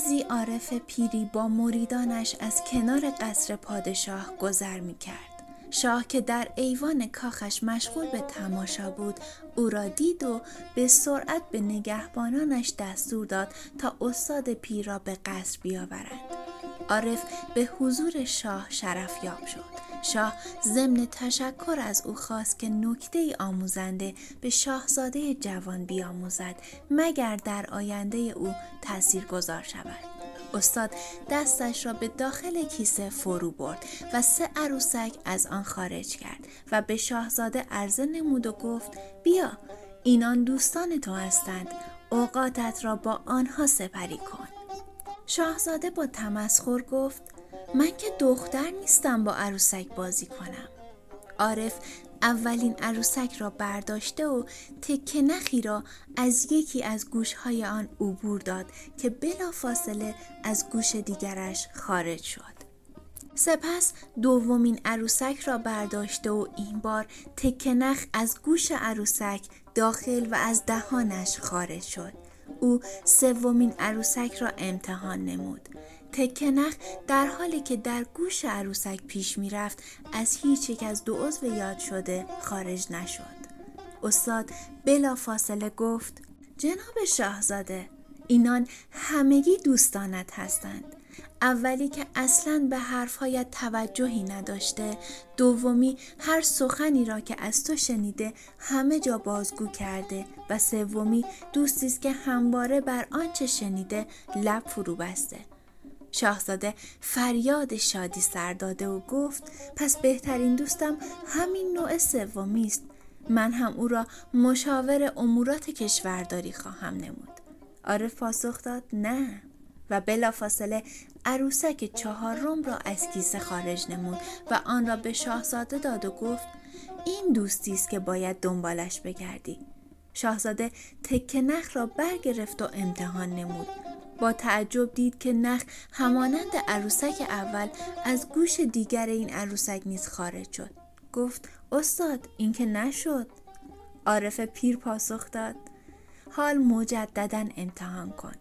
روزی عارف پیری با مریدانش از کنار قصر پادشاه گذر می کرد. شاه که در ایوان کاخش مشغول به تماشا بود او را دید و به سرعت به نگهبانانش دستور داد تا استاد پیر را به قصر بیاورند. عارف به حضور شاه شرفیاب شد. شاه ضمن تشکر از او خواست که نکته‌ای آموزنده به شاهزاده جوان بیاموزد مگر در آینده او تاثیرگذار شود. استاد دستش را به داخل کیسه فرو برد و 3 عروسک از آن خارج کرد و به شاهزاده عرضه نمود و گفت بیا اینان دوستان تو هستند، اوقاتت را با آنها سپری کن. شاهزاده با تمسخر گفت من که دختر نیستم با عروسک بازی کنم. عارف اولین عروسک را برداشته و تکه نخی را از یکی از گوشهای آن عبور داد که بلافاصله از گوش دیگرش خارج شد. سپس دومین عروسک را برداشته و این بار تکه نخ از گوش عروسک داخل و از دهانش خارج شد. او سومین عروسک را امتحان نمود. تکه نخ در حالی که در گوش عروسک پیش می رفت از هیچ یک از 2 عضو یاد شده خارج نشد. استاد بلا فاصله گفت جناب شاهزاده اینان همگی دوستانت هستند. اولی که اصلاً به حرفهایت توجهی نداشته، دومی هر سخنی را که از تو شنیده همه جا بازگو کرده و سومی دوستی است که همواره بر آنچه شنیده لب فرو بسته. شاهزاده فریاد شادی سر داده و گفت پس بهترین دوستم همین نوع سومی است. من هم او را مشاور امورات کشورداری خواهم نمود. عارف پاسخ داد نه و بلافاصله عروسک 4 را از کیسه خارج نمود و آن را به شاهزاده داد و گفت این دوستی است که باید دنبالش بگردی. شاهزاده تکه نخ را برگرفت و امتحان نمود. با تعجب دید که نخ همانند عروسک اول از گوش دیگر این عروسک نیز خارج شد. گفت استاد این که نشد. عارف پیر پاسخ داد حال مجدداً امتحان کن.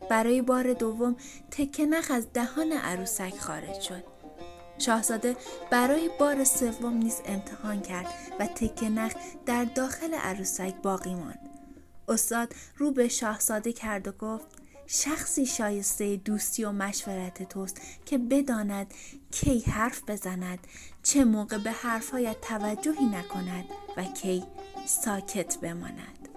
برای بار دوم تکه نخ از دهان عروسک خارج شد. شاهزاده برای بار سوم نیز امتحان کرد و تکه نخ در داخل عروسک باقی ماند. استاد رو به شاهزاده کرد و گفت شخصی شایسته دوستی و مشورت توست که بداند کی حرف بزند، چه موقع به حرفهایت توجهی نکند و کی ساکت بماند.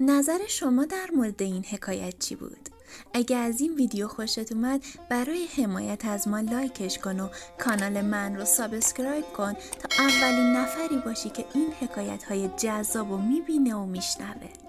نظر شما در مورد این حکایت چی بود؟ اگه از این ویدیو خوشت اومد برای حمایت از ما لایکش کن و کانال من رو سابسکرایب کن تا اولین نفری باشی که این حکایت های جذاب رو میبینه و میشنوه.